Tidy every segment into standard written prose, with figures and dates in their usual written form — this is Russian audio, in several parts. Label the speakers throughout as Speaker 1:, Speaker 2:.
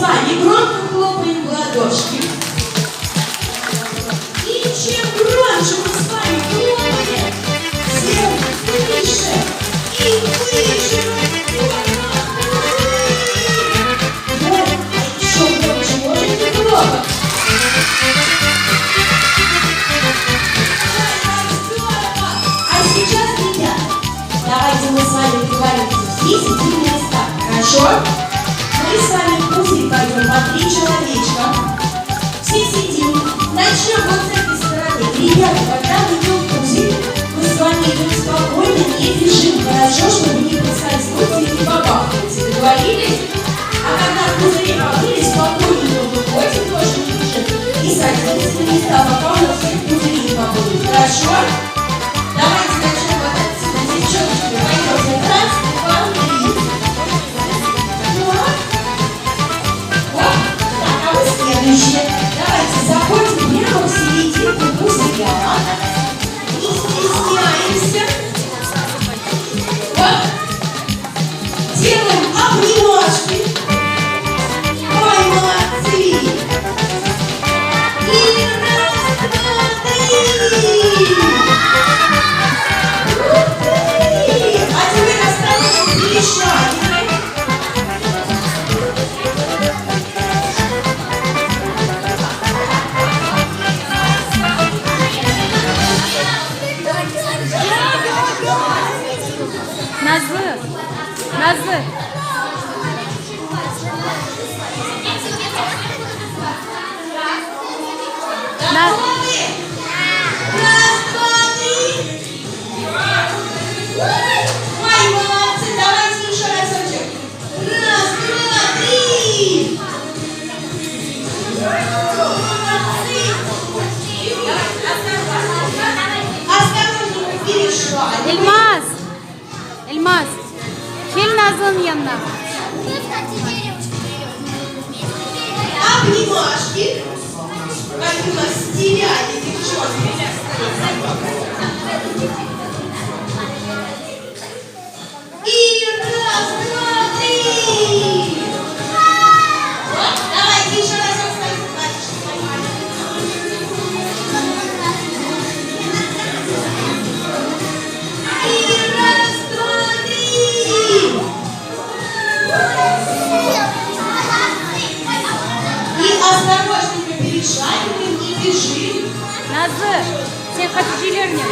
Speaker 1: вами громко хлопаем в ладошки. И чем громче мы с вами хлопаем, тем выше и выше. Вот, а еще громче можете хлопать. А сейчас, ребята, давайте мы с вами договоримся. Все сидим на местах, хорошо? Мы с вами в пузырь пойдем по 3 человечка. Все сидим. Начнем вот с этой стороны. Ребята, когда мы идем в пузырь, мы с вами идем спокойно, не бежим. Хорошо, чтобы не подскользнуться и не побахнуться. Договорились? А когда в пузыре побыли, спокойно выходим, тоже не бежим. И садимся на места, пока у нас все в пузыре не побыли. Хорошо? Давайте начнем вот отсюда. Девчонки, пойдем. Раз, два, три. Следующее. Давайте заходим прямо в серединку пузыря. Не стесняемся. Вот. Делаем обнимашки. Ой, молодцы. И раз, два, три. Ух ты. А теперь осталось перешагивать.
Speaker 2: Назlı.
Speaker 1: Раз, два, три. Ой, молодцы, давайте еще разочек. Раз, два, три. Осторожненько перешагиваем.
Speaker 2: Elmas. Gel Nazlı'nın yanına.
Speaker 1: Обнимашки. Они у нас стеряли, девчонки. И раз, два, три. Вот, давайте еще раз оставим. И раз, два, три. И осторожненько перешагиваем, не бежим.
Speaker 2: Nazlı, sen Hatice'lerini.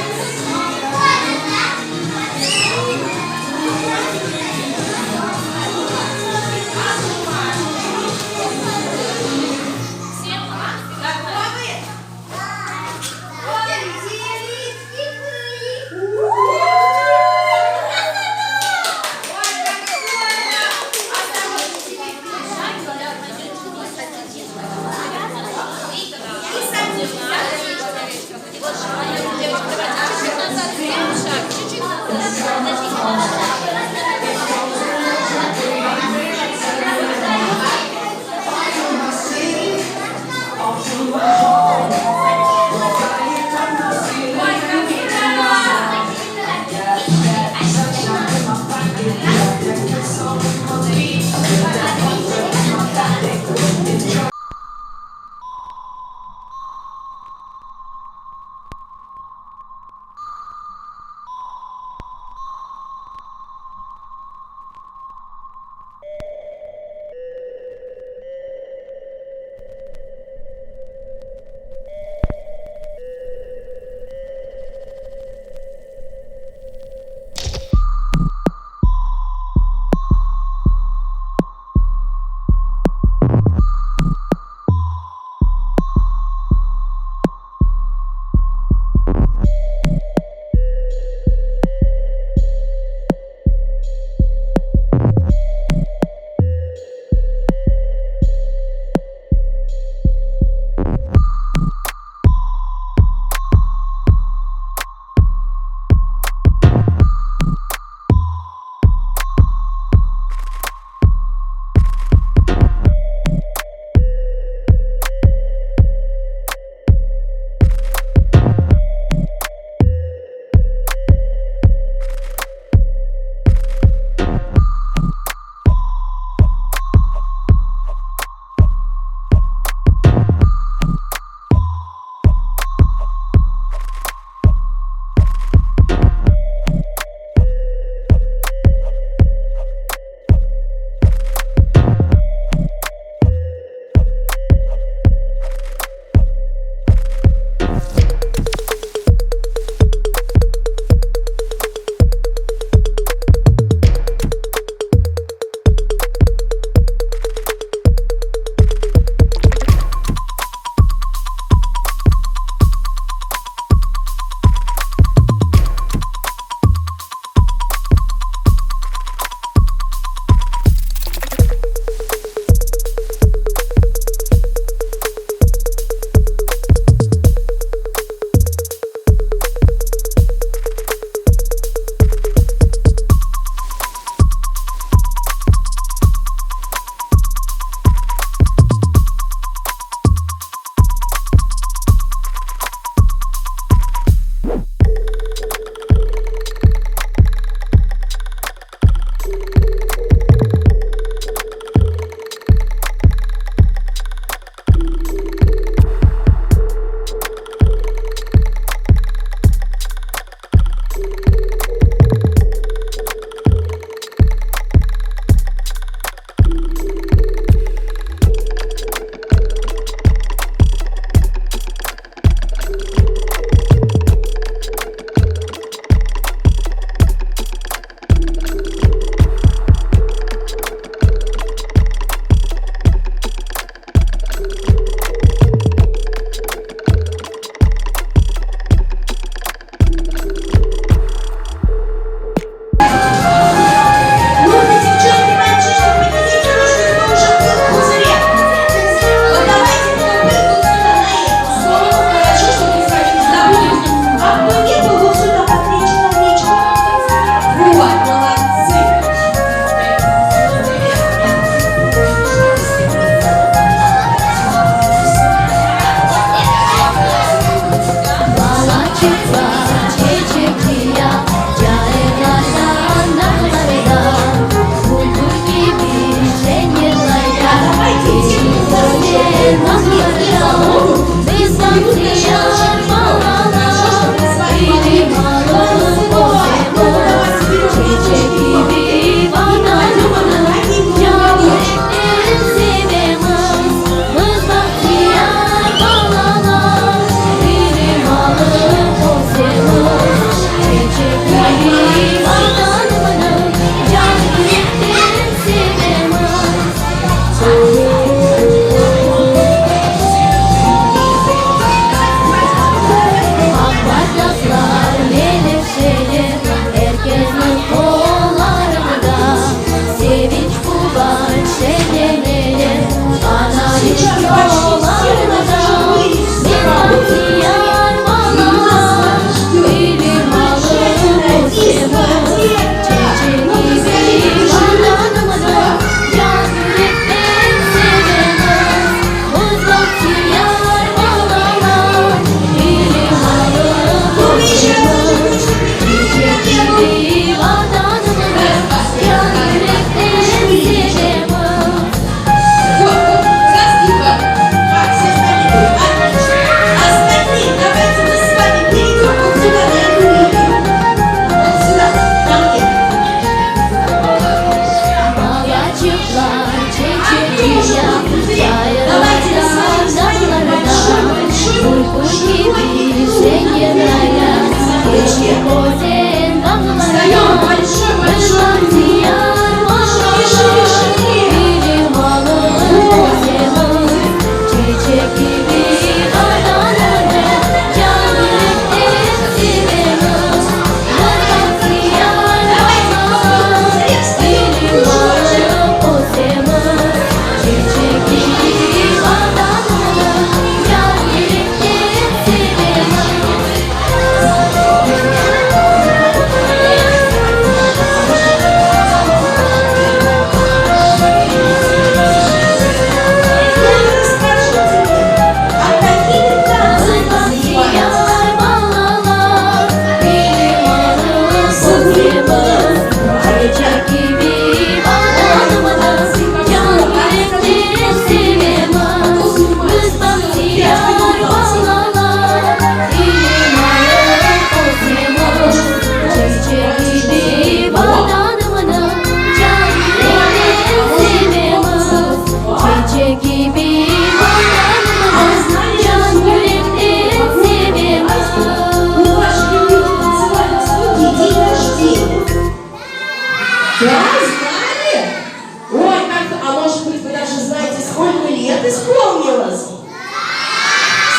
Speaker 1: лет исполнилось?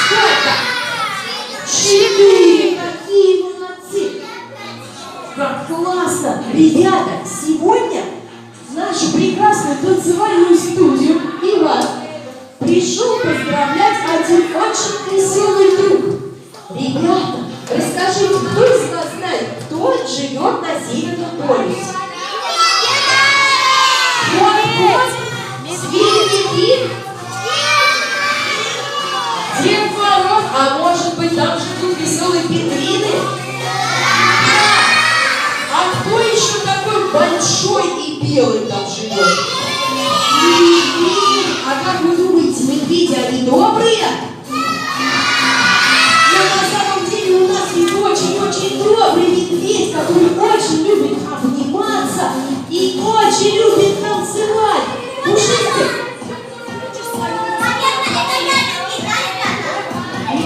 Speaker 1: Сколько? 4. Какие молодцы! Как классно! Ребята, сегодня в нашу прекрасную танцевальную студию Иван пришел поздравлять один очень веселый друг. Ребята, расскажите, кто из вас знает, кто живет на Северном полюсе? Светлячки? Дед Мороз, а может быть там живут веселые пингвины? А кто еще такой большой и белый там живет? Медведь. А как вы думаете, медведи, они добрые? Но на самом деле у нас есть очень-очень добрый медведь, который очень любит обниматься и очень любит танцевать. Пушистик.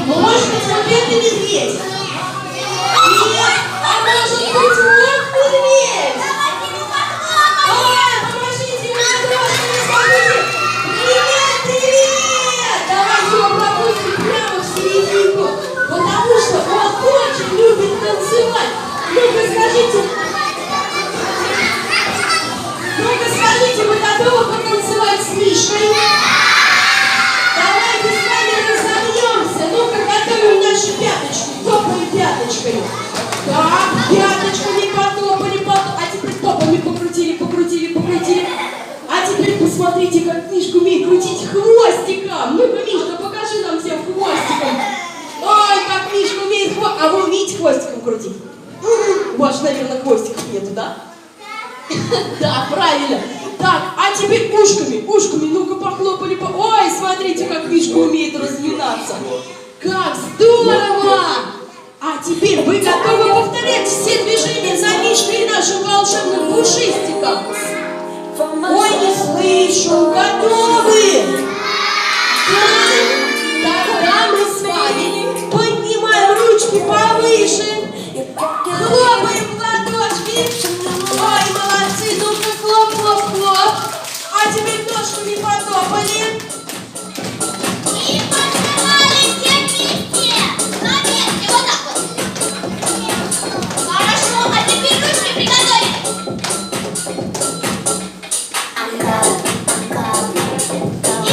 Speaker 1: Может быть, вот это медведь? Нет, а может быть, вот медведь? Ой, помогите мне, скажите, привет, привет! Давайте его пропустим прямо в серединку, потому что он очень любит танцевать. Ну-ка скажите, вы готовы потанцевать с Мишкой? Давайте с вами разомнемся. Ну-ка, готовим нашу пяточку. Топаем пяточкой. Так, пяточками потопали. А теперь топами покрутили. А теперь посмотрите, как Мишка умеет крутить хвостиком. Ну-ка, Мишка, покажи нам всем хвостиком. Ой, как Мишка умеет хвостиком. А вы умеете хвостиком крутить? У вас, наверное, хвостиков нету, да? Да, правильно. Так, а теперь ушками. Ну-ка, похлопали. Ой, смотрите, как Мишка умеет разминаться. Как здорово! А теперь вы готовы повторять все движения за Мишкой и нашим волшебным пушистиком? Ой, не слышу. Готовы? Да? Тогда мы с вами поднимаем ручки повыше. Хлопаем в ладошки. Ой, молодцы. Ну-ка, хлоп. А теперь ножками потопали.
Speaker 3: И потанцевали все вместе. На месте, вот так вот. Хорошо, а теперь ручки приготовили. И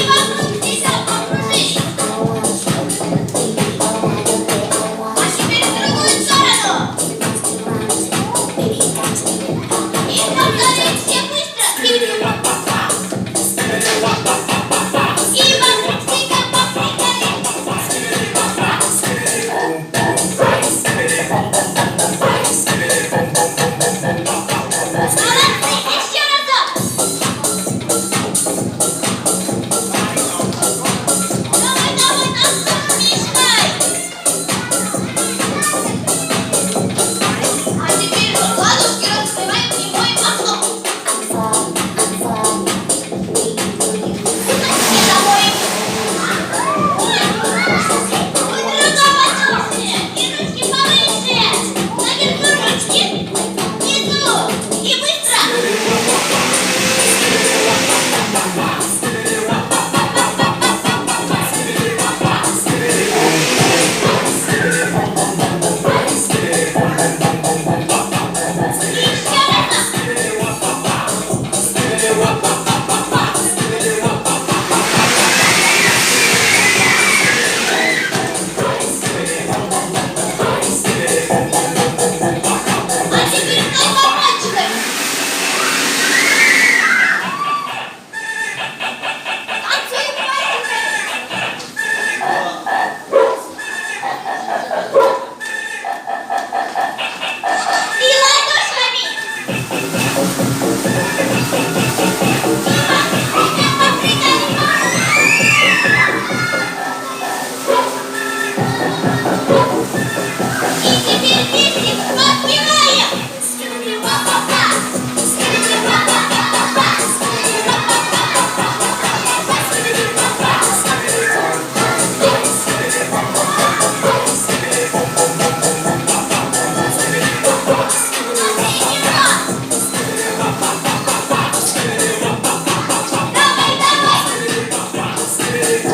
Speaker 3: И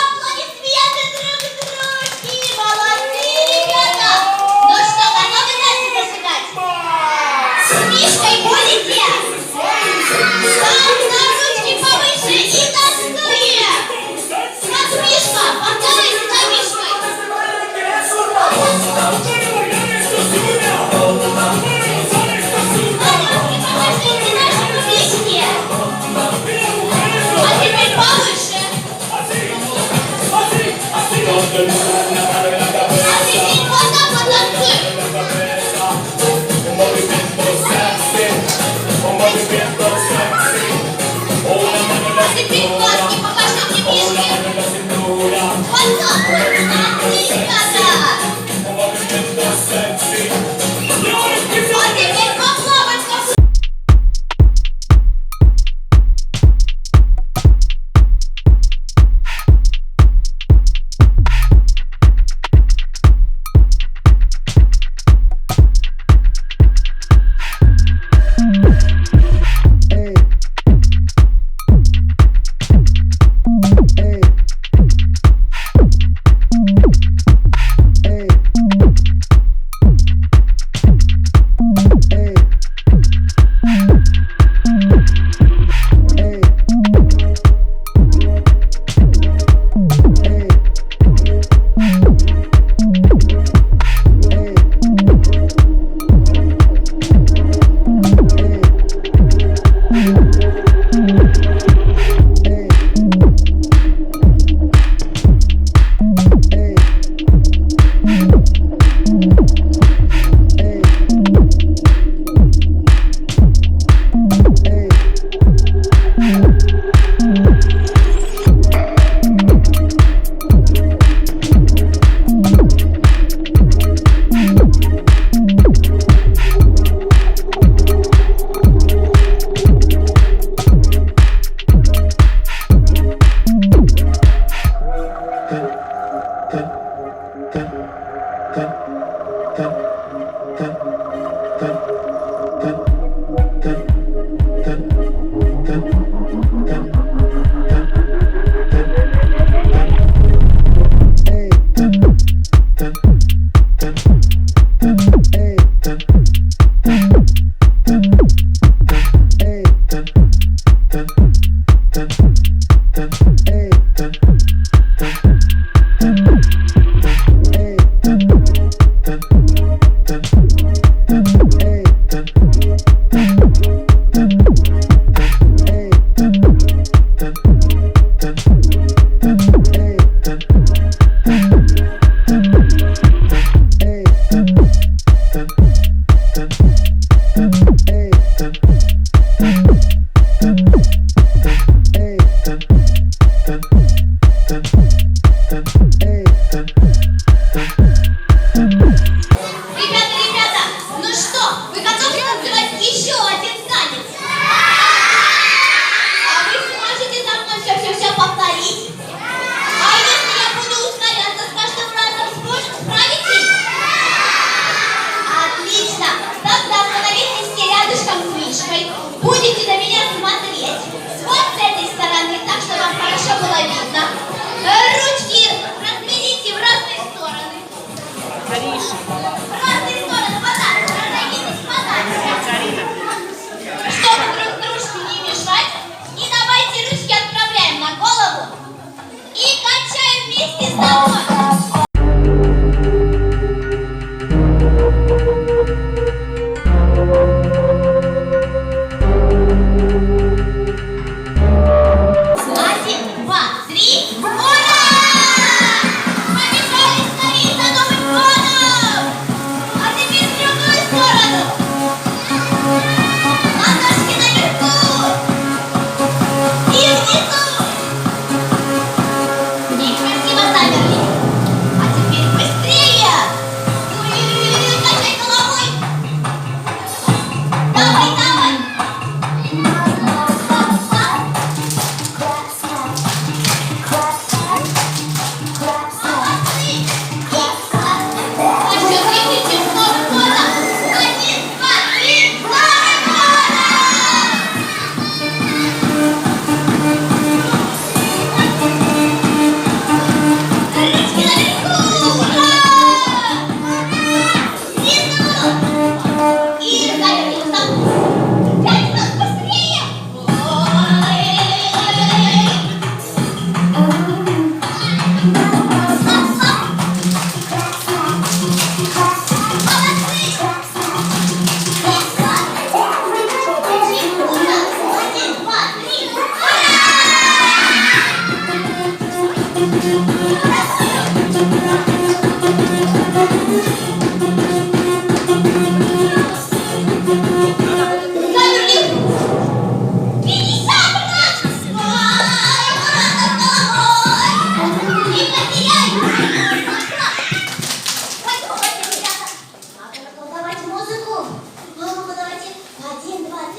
Speaker 3: аплодисменты друг дружки! Молодцы, ребята! Ну что, готовы дальше зажигать? С Мишкой будете? Так, на ручки повыше и танцуем! Как Мишка, повторяйте за Мишкой! Малютки, покажите нашему Мишке! А теперь повыше! А теперь вот так вот танцуем! А теперь глазки покажите Мишке! Вот так вот! Отлично, да! А теперь поплавать как...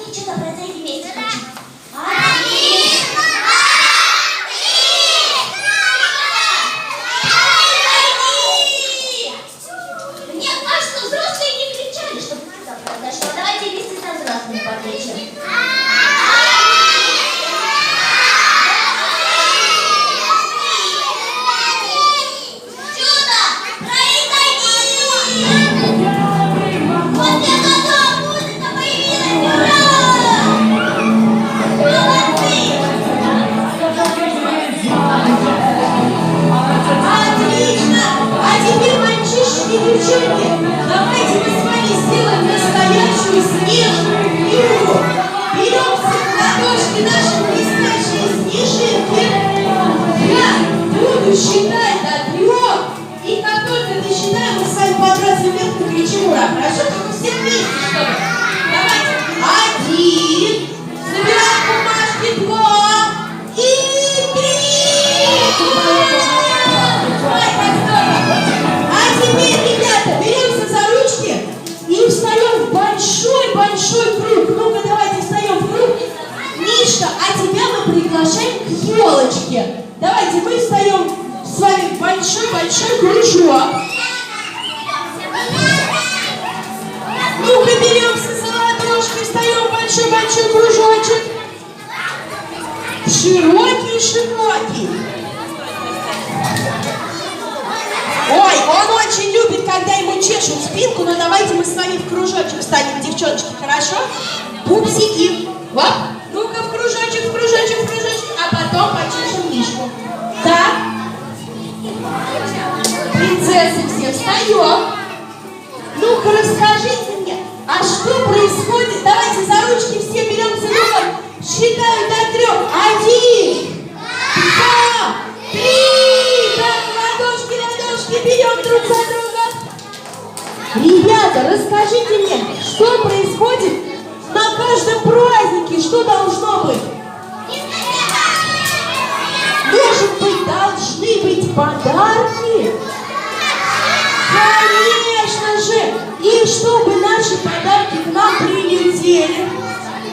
Speaker 3: и что-то про эти вместе включим. Мне кажется, взрослые не кричали, чтобы это произошло. Давайте вместе со взрослыми покричим. Чудо! Произойди! Вот это да! Музыка появилась! Ура! Молодцы!
Speaker 1: Отлично! А теперь, мальчишки и девчонки, давайте мы с вами сделаем настоящую снежную игру. Берем все в ладошки наши блестящие снежинки. Я буду считать до 3, и как только ты считаешь, мы с вами подбрасываем вверх и кричим ура. Хорошо? Только все вместе, что ли? Давайте. 1. Собираем бумажки. 2. И 3. Ой, как здорово! А теперь, ребята, беремся за ручки и встаем в большой-большой круг. Ну-ка, давайте встаем в круг. Мишка, а тебя мы приглашаем к елочке. Давайте мы встаем с вами в большой-большой кружок. Ну-ка, беремся за ладошки, встаем в большой-большой кружочек. Широкий-широкий. Ой, он очень любит, когда ему чешут спинку, но давайте мы с вами в кружочек встанем, девчоночки, хорошо? Пупсики. Вот. Ну-ка, в кружочек, в кружочек, в кружочек, а потом почешем Мишку. Так. Принцессы все встаем. Ну-ка, расскажите мне, а что происходит? Давайте за ручки все беремся, ну-ка, считаю до 3. 1, 2, 3. Так, ладошки, берем друг за друга. Ребята, расскажите мне, что происходит на каждом празднике, что должно быть? Может быть, должны быть подарки? Конечно же! И чтобы наши подарки к нам прилетели.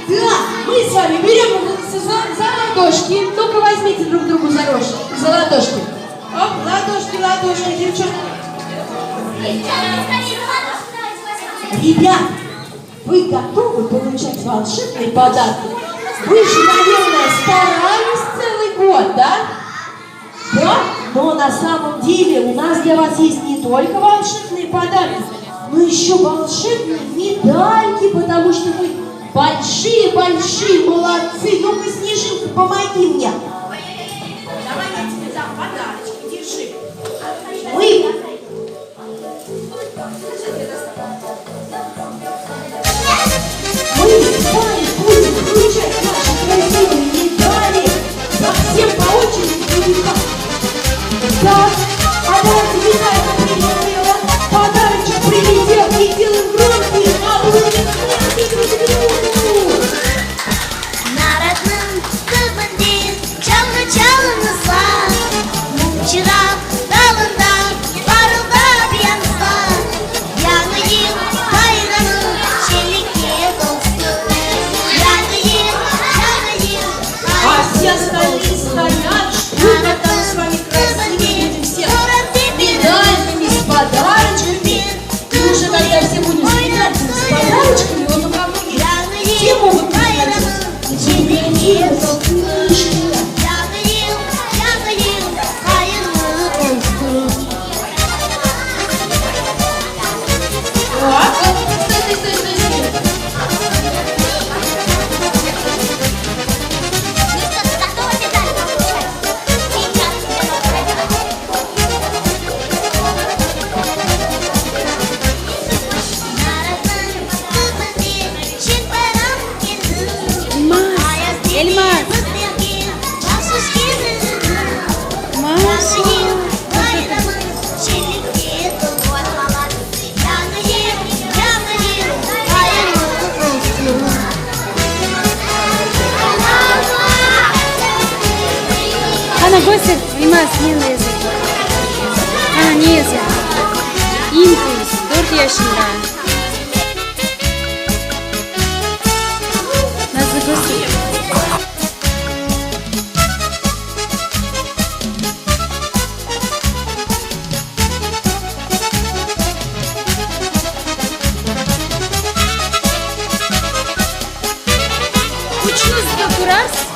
Speaker 1: Да, мы с вами берем за ладошки. Ну-ка, возьмите друг другу за ладошки. Оп, ладошки, девчонки. Ребят, вы готовы получать волшебные подарки? Вы же, наверное, старались целый год, да? Да? Но на самом деле у нас для вас есть не только волшебные подарки, но еще волшебные медальки, потому что вы большие-большие молодцы. Ну-ка, Снежинка, помоги мне. Давай я тебе дам подарочки, держи. Мы с вами будем включать наши красивые медали. Совсем по очереди. Так, а давайте медалька прилетела. Подарочек прилетел. И делаем громкие аплодисменты.
Speaker 3: Народным кыбынды чалгы-чалгынызға Мунчырап далында барылда бияңызға Яңы ел қайраны шелікке толсты Яңы ел
Speaker 1: А все остальные стоят, ждут, когда мы с вами красивые будем все медальками, с подарочками. И уже когда все будем с медальками, с подарочками, вот у кого есть, все могут подарить. Тебе книжки.
Speaker 3: Яңы ел қайырлы толсты
Speaker 1: Так, стой.
Speaker 3: Готова медаль получать? Сейчас Народным кыбынды шекпарам келді
Speaker 2: Эльмас, Ana göster, Elmas, ne yazıyor? Ana ne yazıyor? İmpuls, 4 yaşında. раз.